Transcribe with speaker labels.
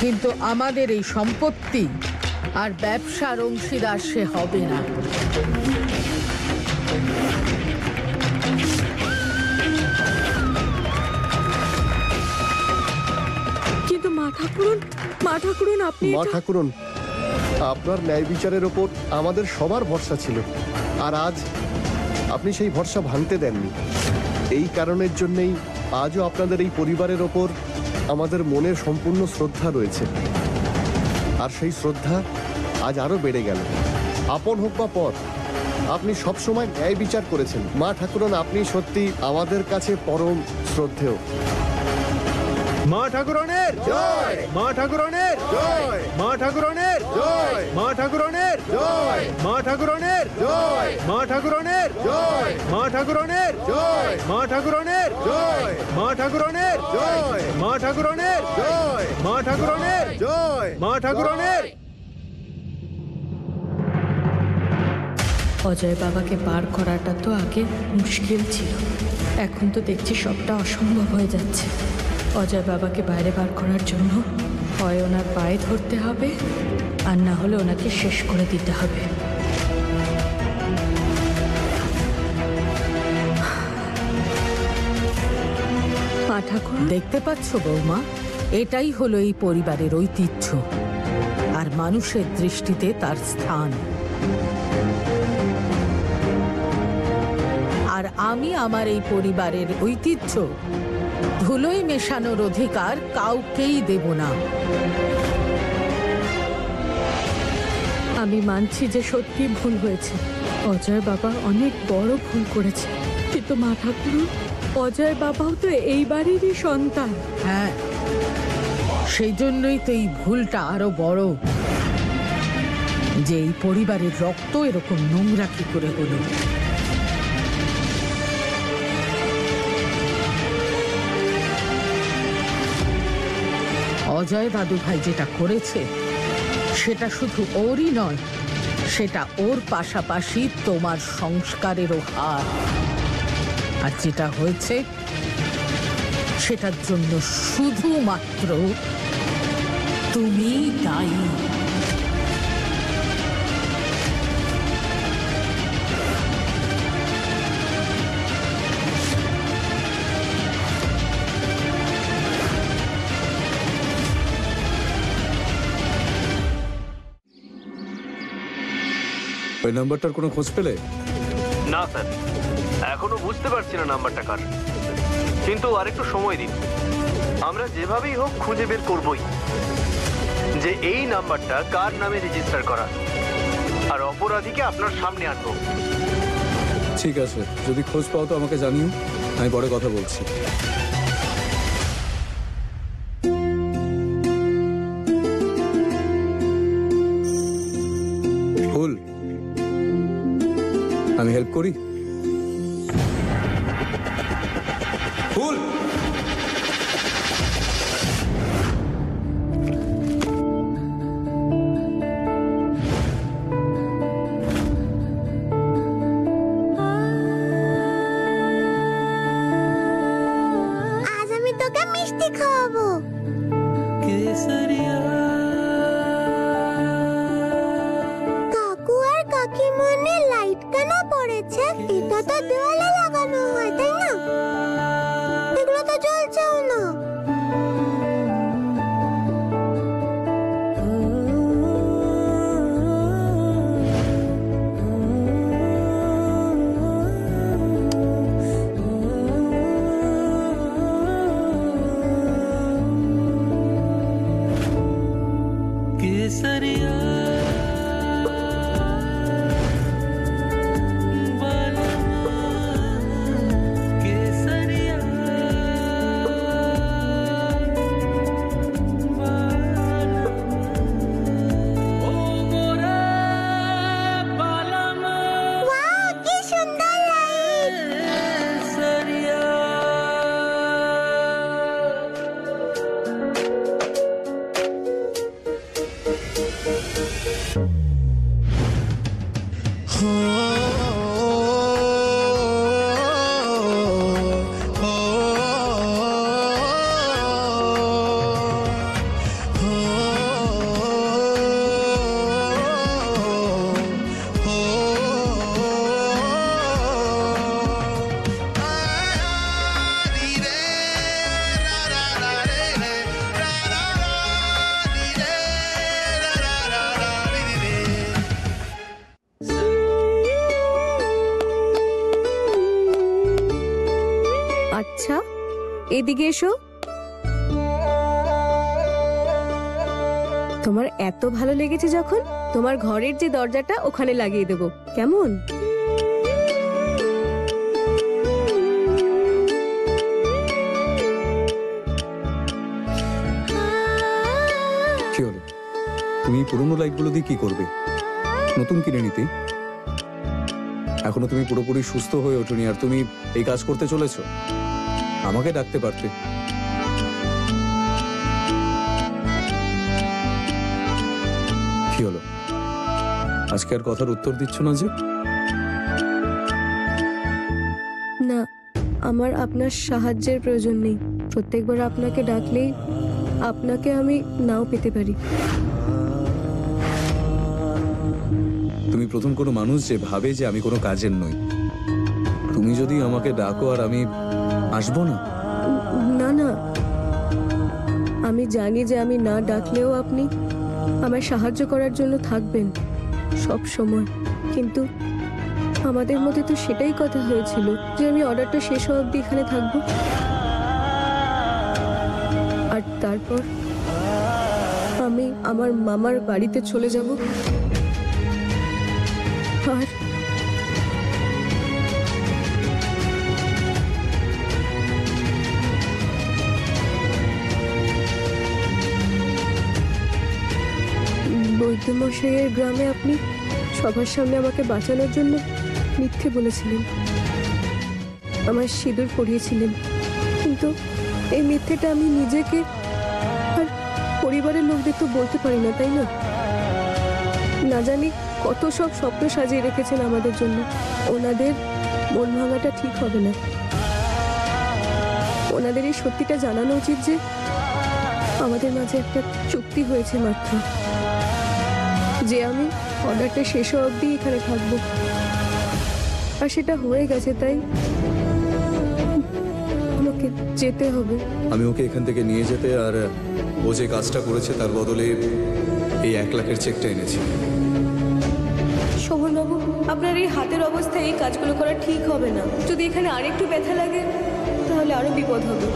Speaker 1: কিন্তু আমাদের এই সম্পত্তি আর ব্যবসার অংশীদার সে হবে না।
Speaker 2: কিন্তু মা ঠাকুরুন আপনি
Speaker 3: মা ঠাকুরুন, আপনার ন্যায় বিচারের ওপর আমাদের সবার ভরসা ছিল, আর আজ আপনি সেই ভরসা ভাঙতে দেননি। এই কারণের জন্যই আজও আপনাদের এই পরিবারের ওপর আমাদের মনের সম্পূর্ণ শ্রদ্ধা রয়েছে, আর সেই শ্রদ্ধা আজ আরো বেড়ে গেল। আপন হোক বা পর, আপনি সবসময় ন্যায় বিচার করেছেন। মা ঠাকুরন, আপনি সত্যি আমাদের কাছে পরম শ্রদ্ধেয়।
Speaker 4: মা ঠাকুরনের জয়, মা ঠাকুরনের জয়, মা ঠাকুরনের জয়, মা ঠাকুরনের জয়, মা ঠাকুরনের জয়, মা ঠাকুরনের জয়, মা ঠাকুরনের জয়, মা ঠাকুরনের জয়, মা ঠাকুরনের জয়, মা ঠাকুরনের জয়, মা ঠাকুরনের জয়, মা ঠাকুরনের।
Speaker 2: অজয় বাবাকে বার করাটা তো আগে মুশকিল ছিল, এখন তো দেখছি সবটা অসম্ভব হয়ে যাচ্ছে। অজয় বাবাকে বাইরে বার করার জন্য হয় ওনার পায়ে ধরতে হবে, আর না হলে ওনাকে শেষ করে দিতে হবে। মা ঠাকুর,
Speaker 1: দেখতে পাচ্ছ বৌমা, এটাই হলো এই পরিবারের ঐতিহ্য আর মানুষের দৃষ্টিতে তার স্থান। আর আমি আমার এই পরিবারের ঐতিহ্য ধুলোয় মেশানোর অধিকার কাউকেই দেব না।
Speaker 2: আমি মানছি যে সত্যি ভুল হয়েছে, অজয় বাবা অনেক বড় ভুল করেছে, কিন্তু মা ঠাকুর, অজয় বাবাও তো এই বাড়িরই সন্তান।
Speaker 1: হ্যাঁ, সেই জন্যই তো এই ভুলটা আরো বড়, যে এই পরিবারের রক্ত এরকম নোংরা কি করে হলো। অজয় দাদু ভাই যেটা করেছে সেটা শুধু ওরই নয়, সেটা ওর পাশাপাশি তোমার সংস্কারেরও হার। আর যেটা হয়েছে সেটার জন্য শুধুমাত্র তুমি দায়ী।
Speaker 5: ওই নাম্বারটার কোনো খোঁজ পেলে?
Speaker 6: না স্যার, এখনো বুঝতে পারছি না নাম্বারটা কার, কিন্তু আরেকটু সময় দিন, আমরা যেভাবেই হোক খুঁজে বের করবই যে এই নাম্বারটা কার নামে রেজিস্টার করা, আর অপরাধীকে আপনার সামনে আনবো।
Speaker 5: ঠিক আছে, যদি খোঁজ পাও তো আমাকে জানিও, আমি পরে কথা বলছি। ফুল, আমি হেল্প করি? ফুল,
Speaker 7: আজ আমি তোকে মিষ্টি খাওয়াবো। কাকু আর কাকিমনে লাইট কেন পড়েছে? এটা তো দেওয়ালে লাগানো হয়, তাই না? এগুলো তো জ্বলছেও না। ওয়াও, কি সুন্দর লাইট!
Speaker 8: এদিকে এসো। তোমার এত ভালো লেগেছে যখন, তোমার ঘরের যে দরজাটা ওখানে লাগিয়ে দেবো, কেমন?
Speaker 5: কি হলো, তুমি পুরনো লাইটগুলো দিয়ে কি করবে? নতুন কিনে নিতে। এখনো তুমি পুরোপুরি সুস্থ হয়ে ওঠোনি আর তুমি এই কাজ করতে চলেছো। আমাকে ডাকতে পারতে। কি হলো, আজকে আর কথার উত্তর দিচ্ছ না যে?
Speaker 8: না, আমার আপনার সাহায্যের প্রয়োজন নেই। প্রত্যেকবার আপনাকে ডাকলেই আপনাকে আমি নাও পেতে পারি।
Speaker 5: তুমি প্রথম কোনো মানুষ যে ভাবে যে আমি কোনো কাজের নই। তুমি যদি আমাকে ডাকো আর আমি আসবো না?
Speaker 8: না না, আমি জানি যে আমি না ডাকলেও আপনি আমায় সাহায্য করার জন্য থাকবেন সব সময়। কিন্তু আমাদের মধ্যে তো সেটাই কথা হয়েছিল যে আমি অর্ডারটা শেষ হওয়া অবধি এখানে থাকবো, আর তারপর আমি আমার মামার বাড়িতে চলে যাব। আর বৈদ্যমশাইয়ের গ্রামে আপনি সবার সামনে আমাকে বাঁচানোর জন্য মিথ্যে বলেছিলেন, আমার সিঁদুর পরিয়েছিলেন। কিন্তু এই মিথ্যেটা আমি নিজেকে আর পরিবারের লোকদের তো বলতে পারি না, তাই না? না জানি কত সব স্বপ্ন সাজিয়ে রেখেছেন আমাদের জন্য। ওনাদের মন ভাঙাটা ঠিক হবে না। ওনাদের এই সত্যিটা জানানো উচিত যে আমাদের মাঝে একটা চুক্তি হয়েছে মাত্র, যে আমি অর্ডারটা শেষ হওয়া অবধি এখানে থাকবো, আর সেটা হয়ে গেছে। তাই আমাকে যেতে হবে।
Speaker 5: আমি ওকে এখান থেকে নিয়ে যেতে আর ও যে কাজটা করেছে তার বদলে এই 1 লাখের চেকটা এনেছি।
Speaker 8: শোভনবাবু, আপনার এই হাতের অবস্থায় এই কাজগুলো করা ঠিক হবে না। যদি এখানে আরেকটু ব্যথা লাগে তাহলে আরো বিপদ হবে।